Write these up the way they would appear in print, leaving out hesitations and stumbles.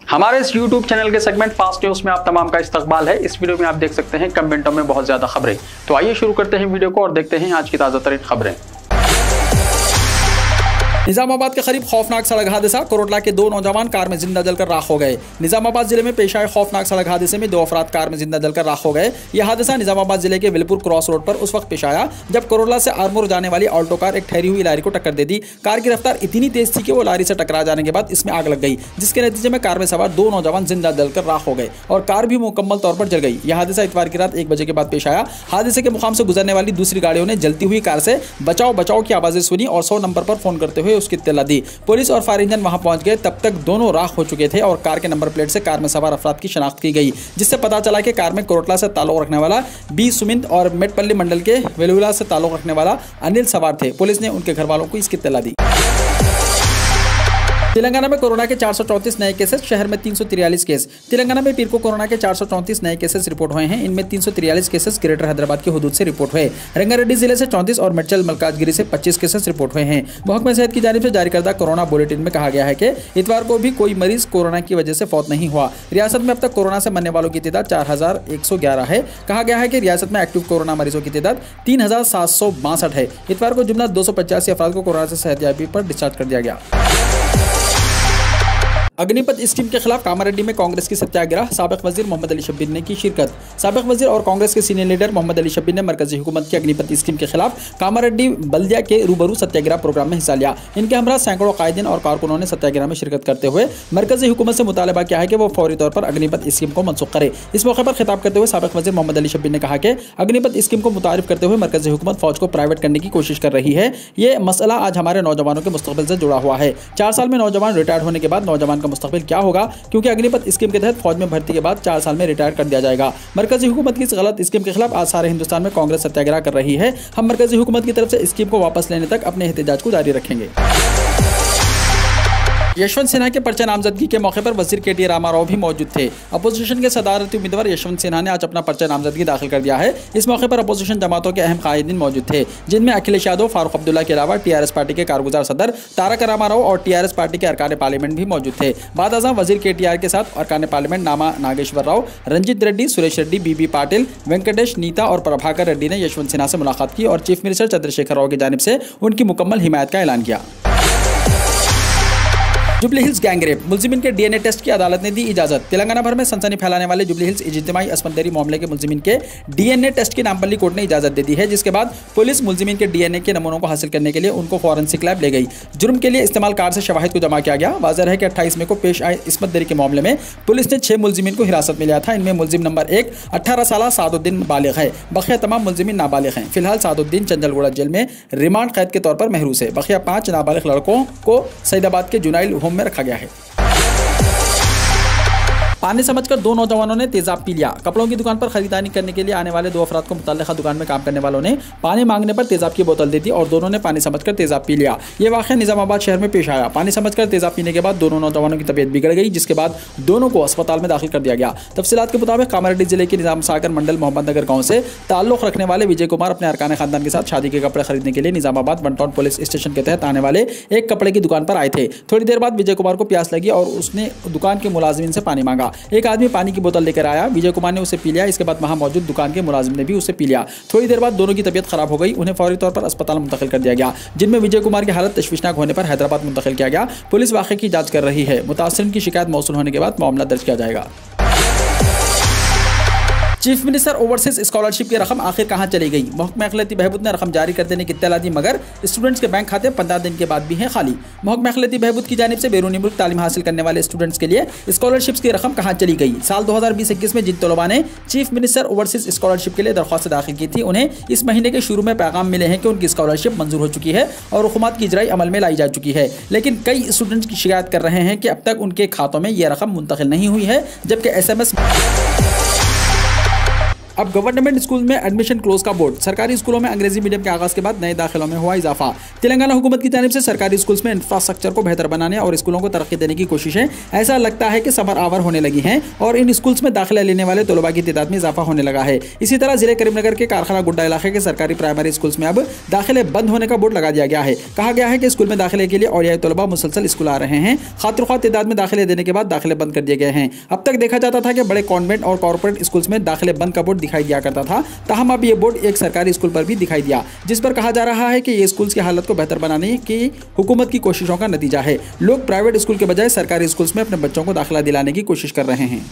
हमारे इस YouTube channel के सेगमेंट फास्ट न्यूज में आप तमाम का इस्तकबाल है। इस वीडियो में आप देख सकते हैं कम मिनटों में बहुत ज्यादा खबरें। तो आइए शुरू करते हैं वीडियो को और देखते हैं आज की ताजा तरीन खबरें। निजामाबाद के करीब खौफनाक सड़क हादसा, कोरोटला के 2 नौजवान कार में जिंदा जलकर राख हो गए। निजामाबाद जिले में पेश आए खौफनाक सड़क हादसे में 2 अफराद कार में जिंदा जलकर राख हो गए। यह हादसा निजामाबाद जिले के विलपुर क्रॉस रोड पर उस वक्त पेश आया जब कोरोटला से आरमूर जाने वाली ऑल्टो कार एक ठहरी हुई लारी को टक्कर दे दी। कार की रफ्तार इतनी तेज थी कि वो लारी से टकरा जाने के बाद इसमें आग लग गई, जिसके नतीजे में कार में सवार 2 नौजवान जिंदा जलकर राख हो गए और कार भी मुकम्मल तौर पर जल गई। यह हादसा इतवार की रात 1 बजे के बाद पेश आया। हादसे के मुकाम से गुजरने वाली दूसरी गाड़ियों ने जलती हुई कार से बचाओ बचाओ की आवाजें सुनी और 100 नंबर पर फोन करते हुए उसकी इत्तला दी। पुलिस और फायर इंजन वहां पहुंच गए। तब तक दोनों राख हो चुके थे और कार के नंबर प्लेट से कार में सवार अफराद की शनाख्त की गई, जिससे पता चला कि कार में कोरोटला से ताल्लुक रखने वाला बी सुमिंद और मेटपल्ली मंडल के वेलुला से ताल्लुक रखने वाला अनिल सवार थे। पुलिस ने उनके घर वालों को इसकी इत्तला दी। तेलंगाना में कोरोना के 434 नए केसेस, शहर में 343 केस। तेलंगाना में पीर को कोरोना के 434 नए केसेस रिपोर्ट हुए हैं। इनमें 343 केसेस ग्रेटर हैदराबाद की हुदूद से रिपोर्ट हुए। रंगारेड्डी जिले से 34 और मेडचल मलकाजगिरी से 25 केसेस रिपोर्ट हुए हैं। महकमा सेहत की जानिब से जारी करदा कोरोना बुलेटिन में कहा गया है कि इतवार को भी कोई मरीज कोरोना की वजह से फौत नहीं हुआ। रियासत में अब तक कोरोना से मरने वालों की तादाद 4111 है। कहा गया है कि रियासत में एक्टिव कोरोना मरीजों की तादाद 3762 है। इतवार को जुमला 285 अफराद को कोरोना से सेहतयाबी पर डिस्चार्ज कर दिया गया। अग्निपथ स्कीम के खिलाफ कामारेड्डी में कांग्रेस की सत्याग्रह, साबिक वजीर मोहम्मद अली शब्बीर ने की शिरकत। साबिक वजीर और कांग्रेस के सीनियर लीडर मोहम्मद अली शब्बीर ने मरकजी हुकूमत की अग्निपथ स्कीम के खिलाफ कामारेड्डी बल्दिया के रूबरू सत्याग्रह प्रोग्राम में हिस्सा लिया। इनके हमरा सैकड़ों कायदीन और कारकुनों ने सत्याग्रह में शिरकत करते हुए मरकजी हुकूमत से मुतालबा किया है कि वो फौरी तौर पर अग्निपथ स्कीम को मनसूख करे। इस मौके पर खिताब करते हुए साबिक वजीर मोहम्मद अली शब्बीर ने कहा कि अग्निपथ स्कीम को मुतारिफ करते हुए मरकजी हुकूमत फौज को प्राइवेट करने की कोशिश कर रही है। ये मसला आज हमारे नौजवानों के मुस्तकबिल से जुड़ा हुआ है। 4 साल में नौजवान रिटायर्ड होने के बाद नौजवान का मुस्तकबिल क्या होगा, क्योंकि अग्निपथ स्कीम के तहत फौज में भर्ती के बाद 4 साल में रिटायर कर दिया जाएगा। मरकजी हुकूमत की इस गलत स्कीम के खिलाफ आज सारे हिंदुस्तान में कांग्रेस सत्याग्रह कर रही है। हम मरकजी हुकूमत की तरफ से स्कीम को वापस लेने तक अपने एहतजाज को जारी रखेंगे। यशवंत सिन्हा के पर्चा नामजदगी के मौके पर वजीर के.टी. रामाराव भी मौजूद थे। अपोजिशन के सदारती उम्मीदवार यशवंत सिन्हा ने आज अपना पर्चा नामजदगी दाखिल कर दिया है। इस मौके पर अपोजिशन जमातों के अहम कायदीन मौजूद थे, जिनमें अखिलेश यादव, फारूक अब्दुल्ला के अलावा टीआरएस पार्टी के कारगुजार सदर तारक रामाराव और टीआरएस पार्टी के अरकान पार्लियामेंट भी मौजूद थे। बाद आज़म वजीर के.टी.आर के साथ अरकान पार्लियामेंट नामा नागेश्वर राव, रंजीत रेड्डी, सुरेश रेड्डी, बीबी पाटिल, वेंकटेश, नीता और प्रभाकर रेड्डी ने यशवंत सिन्हा से मुलाकात की और चीफ मिनिस्टर चंद्रशेखर राव की जानिब से उनकी मुकम्मल हिमायत का ऐलान किया। जुबली हिल्स गैंगरेप, मुलजिमिन के डीएनए टेस्ट की अदालत ने दी इजाजत। तेलंगाना भर में सनसनी फैलाने वाले जुबली हिल्स इज्तिमाई असमंदरी मामले के मुलजिमिन के डीएनए टेस्ट की नामपल्ली कोर्ट ने इजाजत दे दी है, जिसके बाद पुलिस मुलजिमिन के डीएनए के नमूनों को हासिल करने के लिए उनको फॉरेंसिक लैब ले गई। जुर्म के लिए इस्तेमाल कार से शवाहिद को जमा किया गया। वाज़ेह है कि 28 मई को पेश आए इसमत दरी के मामले में पुलिस ने 6 मुलजिमिन को हिरासत में लिया था। इनमें मुलजिम नंबर 1 18 साल सादुद्दीन बालिग है। बकिया तमाम मुलजिमिन नाबालिग हैं। फिलहाल सादुद्दीन चंदलगुड़ा जेल में रिमांड कैद के तौर पर महरूस है। बकिया 5 नाबालिग लड़कों को सईदाबाद के जुनाइल होम में रखा गया है। पानी समझकर 2 नौजवानों ने तेजाब पी लिया। कपड़ों की दुकान पर खरीदारी करने के लिए आने वाले 2 अफराद को मुतल्लिका दुकान में काम करने वालों ने पानी मांगने पर तेजाब की बोतल दे दी और दोनों ने पानी समझकर तेजाब पी लिया। ये वाक़या निजामाबाद शहर में पेश आया। पानी समझकर तेजाब पीने के बाद दोनों नौजवानों की तबीयत बिगड़ गई, जिसके बाद दोनों को अस्पताल में दाखिल कर दिया गया। तफसीलात के मुताबिक कामारेड्डी जिले के निजाम सागर मंडल मोहम्मद नगर गाँव से ताल्लुक रखने वाले विजय कुमार अपने अरकान खानदान के साथ शादी के कपड़े खरीदने के लिए Nizamabad one town police station के तहत आने वाले एक कपड़े की दुकान पर आए थे। थोड़ी देर बाद विजय कुमार को प्यास लगी और उसने दुकान के मुलाजिमिन से पानी मांगा। एक आदमी पानी की बोतल लेकर आया। विजय कुमार ने उसे पी लिया। इसके बाद वहां मौजूद दुकान के मुलाजिम ने भी उसे पी लिया। थोड़ी देर बाद दोनों की तबीयत खराब हो गई। उन्हें फौरी तौर पर अस्पताल मुंतकिल कर दिया गया, जिनमें विजय कुमार की हालत तशवीशनाक होने पर हैदराबाद मुंतकिल किया गया। पुलिस वाक़े की जांच कर रही है। मुतासिरीन की शिकायत मौसूल होने के बाद मामला दर्ज किया जाएगा। चीफ मिनिस्टर ओवरसीज स्कॉलरशिप की रकम आखिर कहां चली गई? महकमा अखिलती बहबूद ने रकम जारी कर देने की इत्तला दी, मगर स्टूडेंट्स के बैंक खाते 15 दिन के बाद भी हैं खाली। महकमा अखिलती बहबूद की जानिब से बैरूनी मुल्क तालीम हासिल करने वाले स्टूडेंट्स के लिए स्कॉलरशिप्स की रकम कहां चली गई? साल 2020-21 में जिन तलबा ने चीफ मिनिस्टर ओवरसीज स्कॉलरशिप के लिए दरख्वास्त दाखिल की थी, उन्हें इस महीने के शुरू में पैगाम मिले हैं कि उनकी स्कॉलरशिप मंजूर हो चुकी है और हुकूमत की इजराई अमल में लाई जा चुकी है। लेकिन कई स्टूडेंट्स की शिकायत कर रहे हैं कि अब तक उनके खातों में यह रकम मुंतकिल नहीं हुई है, जबकि SMS अब गवर्नमेंट स्कूल में एडमिशन क्लोज का बोर्ड। सरकारी स्कूलों में अंग्रेजी मीडियम के आगाज के बाद नए दाखिलों में हुआ इजाफा। तेलंगाना हुकूमत की जानिब से सरकारी स्कूल्स में इंफ्रास्ट्रक्चर को बेहतर बनाने और स्कूलों को तरक्की देने की कोशिशें ऐसा लगता है कि समर आवर होने लगी हैं और इन स्कूल्स में दाखिला लेने वाले तलबा की तादाद में इजाफा होने लगा है। इसी तरह जिले करीमनगर के कारखाना गुड्डा इलाके के सरकारी प्राइमरी स्कूल्स में अब दाखिले बंद होने का बोर्ड लगा दिया गया है। कहा गया है कि स्कूल में दाखिले के लिए ओडियाई तलबा मुसलसल स्कूल आ रहे हैं। खातिर तादाद में दाखिले देने के बाद दाखिले बंद कर दिए गए हैं। अब तक देखा जाता था कि बड़े कॉन्वेंट और कॉर्पोरेट स्कूल्स में दाखिले बंद का बोर्ड दिखाई दिया करता था, ताहम अब ये बोर्ड एक सरकारी स्कूल पर भी दिखाई दिया, जिस पर कहा जा रहा है कि ये स्कूल्स की हालत को बेहतर बनाने की हुकूमत की कोशिशों का नतीजा है। लोग प्राइवेट स्कूल के बजाय सरकारी स्कूल्स में अपने बच्चों को दाखिला दिलाने की कोशिश कर रहे हैं।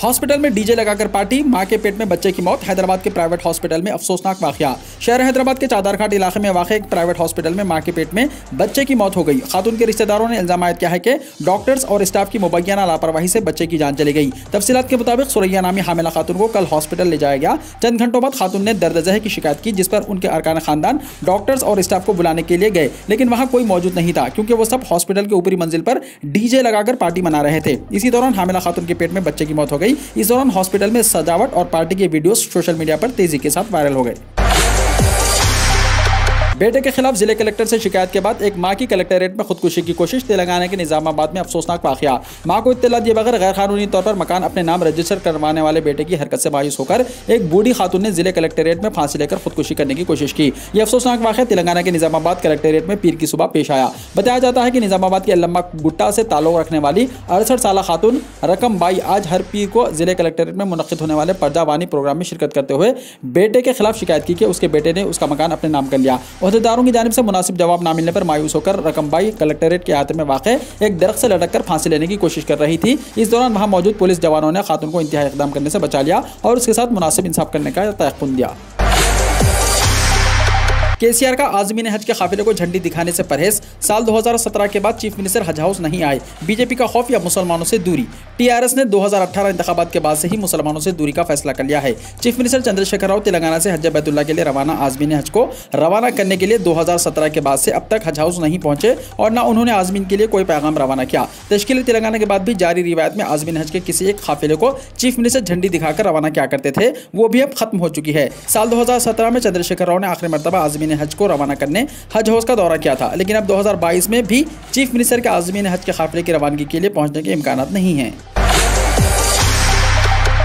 हॉस्पिटल में डीजे लगाकर पार्टी, मां के पेट में बच्चे की मौत। हैदराबाद के प्राइवेट हॉस्पिटल में अफसोसनाक वाकया। शहर हैदराबाद के चादरघाट इलाके में वाक़ एक प्राइवेट हॉस्पिटल में मां के पेट में बच्चे की मौत हो गई। खातून के रिश्तेदारों ने इल्जाम आयद किया है कि डॉक्टर्स और स्टाफ की मुबैना लापरवाही से बच्चे की जान चली गई। तफसीलात के मुताबिक सुरैया नामी हामिला खातून को कल हॉस्पिटल ले जाया गया। चंद घंटों बाद खातून ने दर्द ज़हर की शिकायत की, जिस पर उनके अरकान खानदान डॉक्टर्स और स्टाफ को बुलाने के लिए गए, लेकिन वहां कोई मौजूद नहीं था क्योंकि वो सब हॉस्पिटल के ऊपरी मंजिल पर डीजे लगाकर पार्टी मना रहे थे। इसी दौरान हामिला खातून के पेट में बच्चे की मौत हो गई। इस दौरान हॉस्पिटल में सजावट और पार्टी के वीडियोस सोशल मीडिया पर तेजी के साथ वायरल हो गए। बेटे के खिलाफ जिले कलेक्टर से शिकायत के बाद एक मां की कलेक्टेरेट में खुदकुशी की कोशिश। तेलंगाना के निजामाबाद में अफसोसनाक वाकया। मां को इत्तला दिए बगैर गैर कानूनी तौर पर मकान अपने नाम रजिस्टर करवाने वाले बेटे की हरकत से मायूस होकर एक बूढ़ी खातून ने जिले कलेक्टेरेट में फांसी लेकर खुदकुशी करने की कोशिश की। यह अफसोसनाक वाकया तेलंगाना के निजामाबाद कलेक्टेरेट में पीर की सुबह पेश आया। बताया जाता है कि निजामाबाद के अल्लम्मा गुट्टा से ताल्लुक रखने वाली 68 साल खातून रकम बाई आज हर पीर को जिले कलेक्टेरेट में मुनक्किद होने वाले पर्दावानी प्रोग्राम में शिरकत करते हुए बेटे के खिलाफ शिकायत की कि उसके बेटे ने उसका मकान अपने नाम कर लिया। ओहदेदारों की जानिब से मुनासिब जवाब ना मिलने पर मायूस होकर रकमबाई कलेक्टेरेट के अहाते में वाक़े एक दरख्त से लटककर फांसी लेने की कोशिश कर रही थी। इस दौरान वहां मौजूद पुलिस जवानों ने खातून को इंतहाई इक़दाम करने से बचा लिया और उसके साथ मुनासिब इंसाफ करने का तयक़्क़ुन दिया। केसीआर का आज़मीन हज के काफिले को झंडी दिखाने से परहेज। साल 2017 के बाद चीफ मिनिस्टर हज हाउस नहीं आए। बीजेपी का खौफ या मुसलमानों से दूरी। टीआरएस ने 2018 इंतखाबात के बाद से ही मुसलमानों से दूरी का फैसला कर लिया है। चीफ मिनिस्टर चंद्रशेखर राव तेलंगाना से हज बैतुल्लाह के लिए रवाना आज़मीन हज को रवाना करने के लिए 2017 के बाद से अब तक हज हाउस नहीं पहुंचे और न उन्होंने आज़मीन के लिए कोई पैगाम रवाना किया। तश्कील तेलंगाना के बाद भी जारी रिवायत में आज़मीन हज के किसी एक काफिले को चीफ मिनिस्टर झंडी दिखाकर रवाना किया करते थे, वो भी अब खत्म हो चुकी है। साल 2017 में चंद्रशेखर राव ने आखिरी मरतबा आज़मीन हज को रवाना करने हज हाउस का दौरा किया था, लेकिन अब 2022 में भी चीफ मिनिस्टर के आज़मीन हज के काफिले की रवानगी के लिए पहुंचने के इम्कानात नहीं हैं।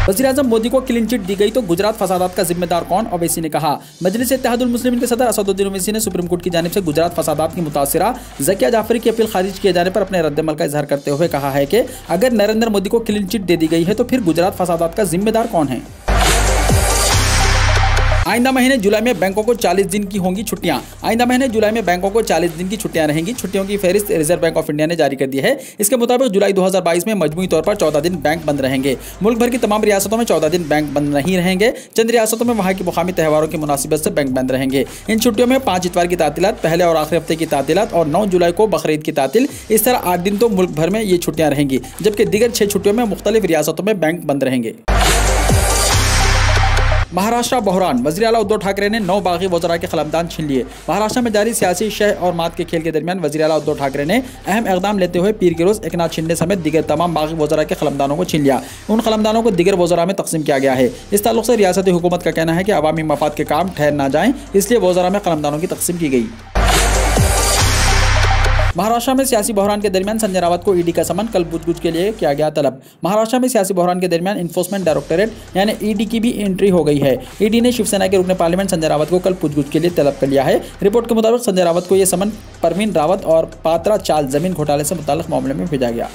वज़ीर-ए-आज़म मोदी को क्लीन चिट दी गई तो गुजरात फसादात का जिम्मेदार कौन? ओवैसी ने कहा। मजलिस इत्तेहादुल मुस्लिमीन के सदर असदुद्दीन ओवैसी ने सुप्रीम कोर्ट की जानिब से गुजरात फसादात की मुतासिरा ज़किया जाफरी की अपील खारिज किए जाने पर अपने रद्दमल का इजहार करते हुए कहा है कि अगर नरेंद्र मोदी को क्लीन चिट दे दी गई है तो फिर गुजरात फसादात का जिम्मेदार कौन है? आइंदा महीने जुलाई में बैंकों को 40 दिन की होंगी छुट्टियां। आइंदा महीने जुलाई में बैंकों को 40 दिन की छुट्टियां रहेंगी। छुट्टियों की फहरिस्त रिजर्व बैंक ऑफ इंडिया ने जारी कर दी है। इसके मुताबिक जुलाई 2022 में मजमूई तौर पर 14 दिन बैंक बंद रहेंगे। मुल्क भर की तमाम रियासतों में 14 दिन बैंक बंद नहीं रहेंगे। चंद रियासतों में वहाँ की मुकामी त्योहारों की मुनासिबत से बैंक बंद रहेंगे। इन छुट्टियों में 5 इतवार की तातीलात, पहले और आखिरी हफ्ते की तातीलात और 9 जुलाई को बकरीद की तातील। इस तरह 8 दिन तो मुल्क भर में ये छुट्टियां रहेंगी, जबकि दीगर 6 छुट्टियों में मुख्तलिफ रियासतों में बैंक बंद रहेंगे। महाराष्ट्र बहरान। वज़ीर आला उद्धव ठाकरे ने 9 बागी वज़रा के खलमदान छीन लिए। महाराष्ट्र में जारी सियासी शह और मात के खेल के दरमियान वज़ीर आला उद्धव ठाकरे ने अहम इक़दाम लेते हुए पीर के रोज़ एकनाथ शिंदे समेत दीगर तमाम बागी वज़रा के खलमदानों को छीन लिया। उन खलमदानों को दीगर वज़रा में तकसीम किया गया है। इस ताल्लुक़ से रियासती हुकूमत का कहना है कि अवामी मफाद के काम ठहर ना जाएँ, इसलिए वज़रा में खलमदानों की तकसीम की गई। महाराष्ट्र में सियासी बहरान के दरमियान संजय रावत को ईडी का समन, कल पूछगछ के लिए किया गया तलब। महाराष्ट्र में सियासी बहरान के दरमियान इन्फोर्समेंट डायरेक्टोरेट यानी ईडी की भी एंट्री हो गई है। ईडी ने शिवसेना के रुकने पार्लियामेंट संजय रावत को कल पूछगछ के लिए तलब कर लिया है। रिपोर्ट के मुताबिक संजय रावत को यह समन परवीन रावत और पात्रा चाल जमीन घोटाले से मुताल्लिक मामले में भेजा गया।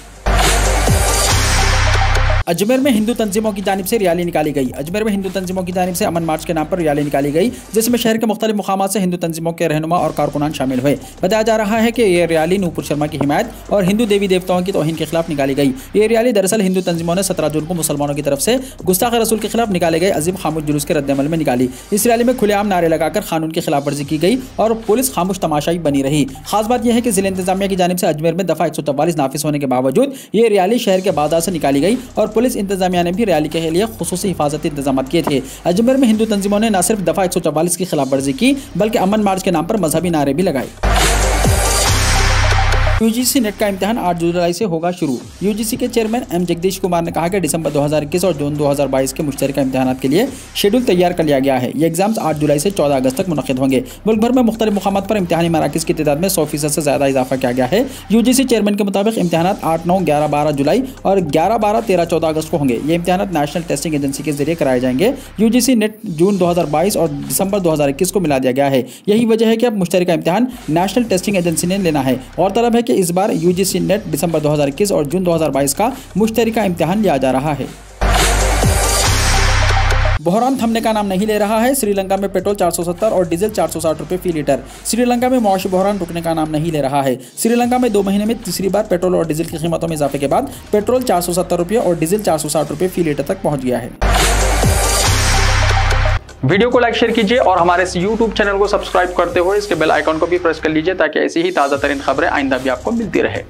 अजमेर में हिंदू तंजीमों की जानिब से रैली निकाली गई। अजमेर में हिंदू तंजीमों की जानिब से अमन मार्च के नाम पर रैली निकाली गई, जिसमें शहर के मुख्तलिफ मुकामात से हिंदू तंजीमों के रहनुमा और कारकुनान शामिल हुए। बताया जा रहा है कि यह रैली नूपुर शर्मा की हिमायत और हिंदू देवी देवताओं की तौहीन के खिलाफ निकाली गई। ये रैली दरअसल हिंदू तंजीमों ने 17 जून को मुसलमानों की तरफ से गुस्ताख रसूल के खिलाफ निकाले गए अजीम खामोश जुलूस के रद्दमल में निकाली। इस रैली में खुलेआम नारे लगाकर कानून की खिलाफ वर्जी की गई और पुलिस खामोश तमाशाई बनी रही। खास बात यह है कि जिला इंतजामिया की जानिब से अजमेर में दफा 144 नाफिज होने के बावजूद ये रैली शहर के बाजार से निकाली गई और पुलिस इंतजामिया ने भी रैली के लिए खुसूसी हिफाजती इंतजाम किए थे। अजमेर में हिंदू तंजीमों ने न सिर्फ दफा 144 की खिलाफ वर्जी की, बल्कि अमन मार्च के नाम पर मजहबी नारे भी लगाए। यूजीसी नेट का इम्तिहान 8 जुलाई से होगा शुरू। यूजीसी के चेयरमैन एम जगदीश कुमार ने कहा कि दिसंबर 2021 और जून 2022 के मुश्तरका इम्तिहानात के लिए शेड्यूल तैयार कर लिया गया है। ये एग्जाम्स 8 जुलाई से 14 अगस्त तक मुनक़िद होंगे। मुल्क भर में मुख्तलिफ मुकामात पर इम्तिहानी मराकिज़ की तादाद में 100% से ज़्यादा इजाफा किया गया है। यूजीसी चेयरमैन के मुताबिक इम्तिहानात 8, 9, 11, 12 जुलाई और 11, 12, 13, 14 अगस्त को होंगे। ये इम्तिहानात नेशनल टेस्टिंग एजेंसी के जरिए कराए जाएंगे। यूजीसी नेट जून 2022 और दिसंबर 2021 को मिला दिया गया है। यही वजह है कि अब मुश्तरका इम्तिहान नेशनल टेस्टिंग एजेंसी ने लेना है। और तलब है कि इस बार यूजीसी नेट दिसंबर 2021 और जून 2022 का मुश्तरका इम्तिहान लिया जा रहा है। बहरान थमने का नाम नहीं ले रहा है। श्रीलंका में पेट्रोल 470 और डीजल 460 रुपये फी लीटर। श्रीलंका में मौशी बहरान रुकने का नाम नहीं ले रहा है। श्रीलंका में 2 महीने में तीसरी बार पेट्रोल और डीजल की कीमतों में इजाफे के बाद पेट्रोल 470 रुपये और डीजल 460 रुपये फी लीटर तक पहुंच गया है। वीडियो को लाइक शेयर कीजिए और हमारे इस YouTube चैनल को सब्सक्राइब करते हुए इसके बेल आइकॉन को भी प्रेस कर लीजिए ताकि ऐसी ही ताज़ा तरीन खबरें आइंदा भी आपको मिलती रहे।